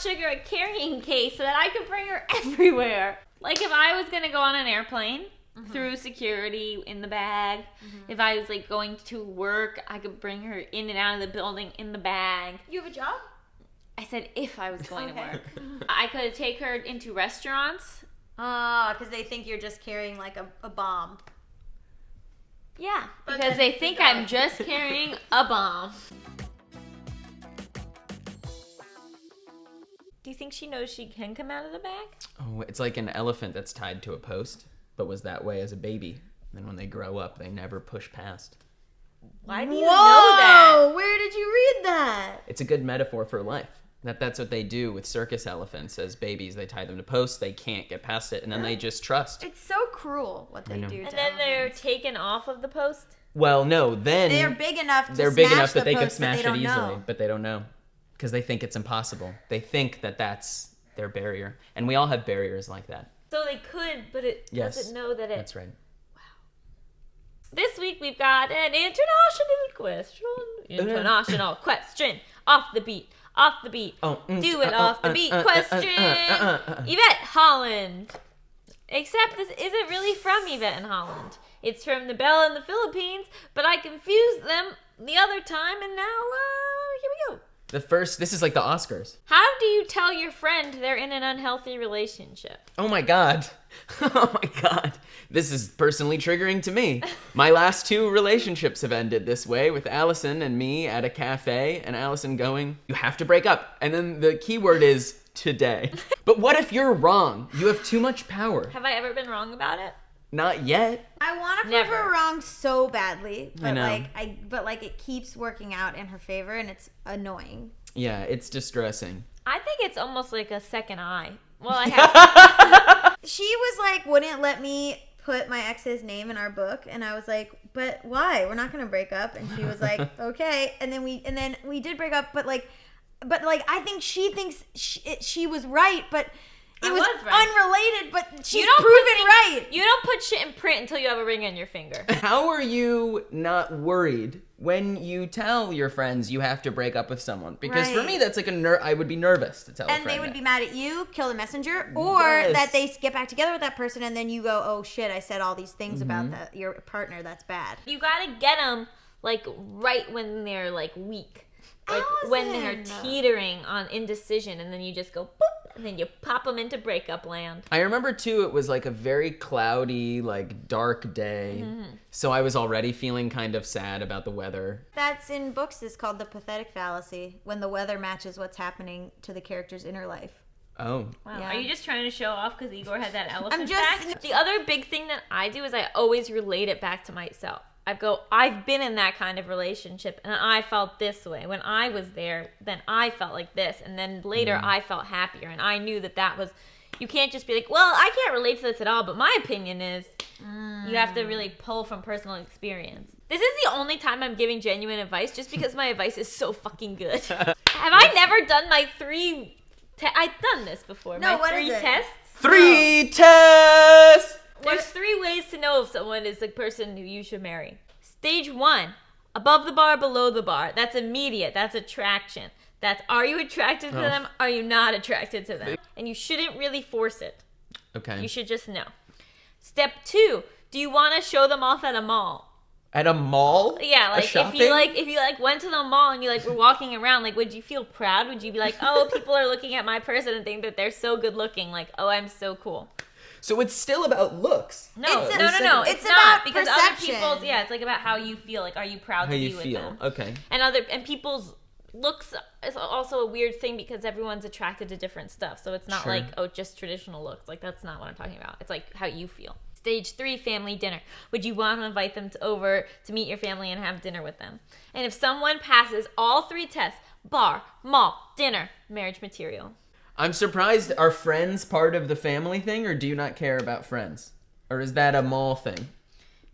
Sugar a carrying case so that I could bring her everywhere. Like if I was going to go on an airplane through security in the bag, if I was like going to work, I could bring her in and out of the building in the bag. You have a job? I said if I was going to work. I could take her into restaurants. Because they think you're just carrying like a bomb. Yeah, because they think I'm just carrying a bomb. Do you think she knows she can come out of the bag? Oh, it's like an elephant that's tied to a post, but was that way as a baby. And when they grow up, they never push past. Why do you know that? Where did you read that? It's a good metaphor for life. That's what they do with circus elephants as babies. They tie them to posts, they can't get past it, and then they just trust. It's so cruel what they do. And then they're taken off of the post? Well, no, then... They're big enough to that they could smash it easily, but they don't know. Because they think it's impossible. They think that that's their barrier. And we all have barriers like that. So they could, but it doesn't know that it... That's right. Wow. This week we've got an international question. International question. Off the beat. Off the beat. Do it off the beat question. Yvette Holland. Except this isn't really from Yvette and Holland. It's from the Belle in the Philippines, but I confused them the other time, and now, here we go. This is like the Oscars. How do you tell your friend they're in an unhealthy relationship? Oh my God. Oh my God. This is personally triggering to me. My last 2 relationships have ended this way, with Allison and me at a cafe, and Allison going, "You have to break up." And then the key word is today. But what if you're wrong? You have too much power. Have I ever been wrong about it? Not yet. I want to prove her wrong so badly, but I know. it keeps working out in her favor, and it's annoying. Yeah, it's distressing. I think it's almost like a second eye. Well, I have. She was like, wouldn't let me put my ex's name in our book, and I was like, but why? We're not gonna break up. And she was like, okay. And then we did break up, but I think she thinks she was right, but. It was unrelated, but she's proven right. You don't put shit in print until you have a ring on your finger. How are you not worried when you tell your friends you have to break up with someone? Because for me, that's like I would be nervous to tell a friend. And they would be mad at you, kill the messenger, or that they get back together with that person, and then you go, oh shit, I said all these things about your partner, that's bad. You gotta get them, like, right when they're, like, weak. Like, when they're teetering on indecision, and then you just go, boop. And then you pop them into breakup land. I remember, too, it was like a very cloudy, like, dark day. So I was already feeling kind of sad about the weather. That's in books. It's called the pathetic fallacy, when the weather matches what's happening to the character's inner life. Oh. Wow. Yeah. Are you just trying to show off because Igor had that elephant fact? The other big thing that I do is I always relate it back to myself. I've been in that kind of relationship, and I felt this way. When I was there, then I felt like this, and then later I felt happier, and I knew that was... You can't just be like, well, I can't relate to this at all, but my opinion is... You have to really pull from personal experience. This is the only time I'm giving genuine advice, just because my advice is so fucking good. Have I never done my 3... I've done this before. No, my 3 tests? 3 tests! There's 3 ways to know if someone is the person who you should marry. Stage 1, above the bar, below the bar. That's immediate. That's attraction. That's, are you attracted to them? Are you not attracted to them? And you shouldn't really force it. Okay. You should just know. Step 2, do you want to show them off at a mall? At a mall? Yeah, like if you went to the mall and you were walking around, like, would you feel proud? Would you be like, oh, people are looking at my person and think that they're so good looking, like, oh, I'm so cool. So it's still about looks. No. It's not, because perception. Other people's, it's like about how you feel. Like, are you proud to be with them? Okay. And people's looks is also a weird thing because everyone's attracted to different stuff. So it's not like, oh, just traditional looks. Like, that's not what I'm talking about. It's like how you feel. Stage 3, family dinner. Would you want to invite them over to meet your family and have dinner with them? And if someone passes all 3 tests, bar, mall, dinner, marriage material. I'm surprised. Are friends part of the family thing, or do you not care about friends? Or is that a mall thing?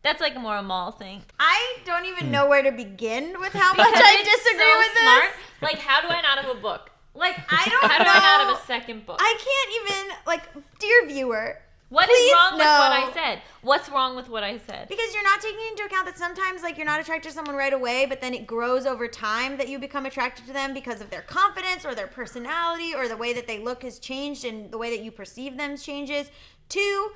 That's like more a mall thing. I don't even know where to begin with how much I disagree with smart. this. Like, how do I not have a book? Like, I don't know. How do I not have a second book? I can't even, dear viewer, What is wrong with what I said? What's wrong with what I said? Because you're not taking into account that sometimes, like, you're not attracted to someone right away, but then it grows over time that you become attracted to them because of their confidence or their personality or the way that they look has changed and the way that you perceive them changes. 2,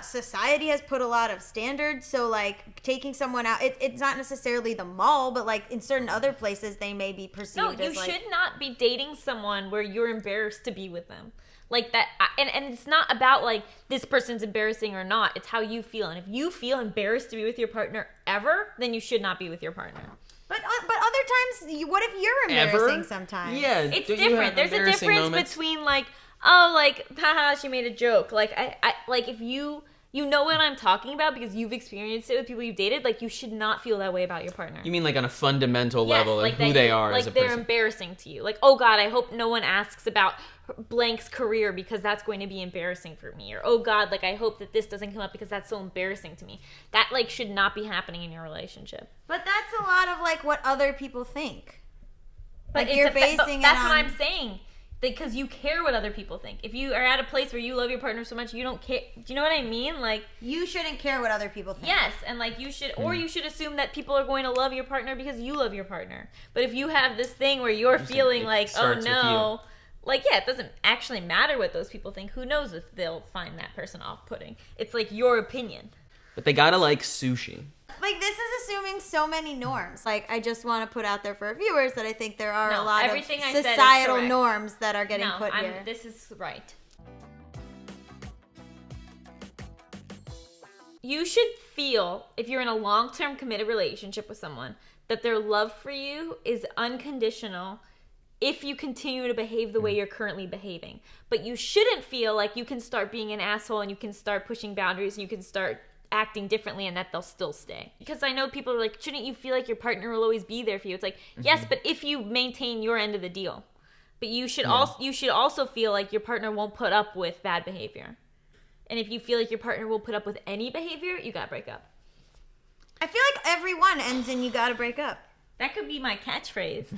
society has put a lot of standards, so, like, taking someone out, it's not necessarily the mall, but, like, in certain other places, they may be perceived as, like... No, you should not be dating someone where you're embarrassed to be with them. Like that, and it's not about like this person's embarrassing or not. It's how you feel, and if you feel embarrassed to be with your partner ever, then you should not be with your partner. But other times, what if you're embarrassing sometimes? Yeah, it's different. There's a difference between like, oh, like, haha, she made a joke. Like I like if you know what I'm talking about because you've experienced it with people you've dated. Like you should not feel that way about your partner. You mean like on a fundamental level, like who they are as a person? Like they're embarrassing to you. Like, oh God, I hope no one asks about blank's career because that's going to be embarrassing for me. Or, oh God, like I hope that this doesn't come up because that's so embarrassing to me. That like should not be happening in your relationship. But that's a lot of like what other people think. But like you're basing that's what I'm saying. Because you care what other people think. If you are at a place where you love your partner so much, you don't care. Do you know what I mean? Like you shouldn't care what other people think. Yes, and like you should, or you should assume that people are going to love your partner because you love your partner. But if you have this thing where you're feeling like, oh no, like yeah, it doesn't actually matter what those people think. Who knows if they'll find that person off-putting? It's like your opinion. But they gotta like sushi. Like, this is assuming so many norms. Like, I just want to put out there for our viewers that I think there are a lot of societal norms that are getting put here. This is right. You should feel, if you're in a long-term committed relationship with someone, that their love for you is unconditional if you continue to behave the way you're currently behaving. But you shouldn't feel like you can start being an asshole and you can start pushing boundaries and you can start acting differently and that they'll still stay. Because I know people are like, shouldn't you feel like your partner will always be there for you? It's like, yes, but if you maintain your end of the deal. But you should also feel like your partner won't put up with bad behavior. And if you feel like your partner will put up with any behavior, you gotta break up. I feel like every one ends in you gotta break up. That could be my catchphrase.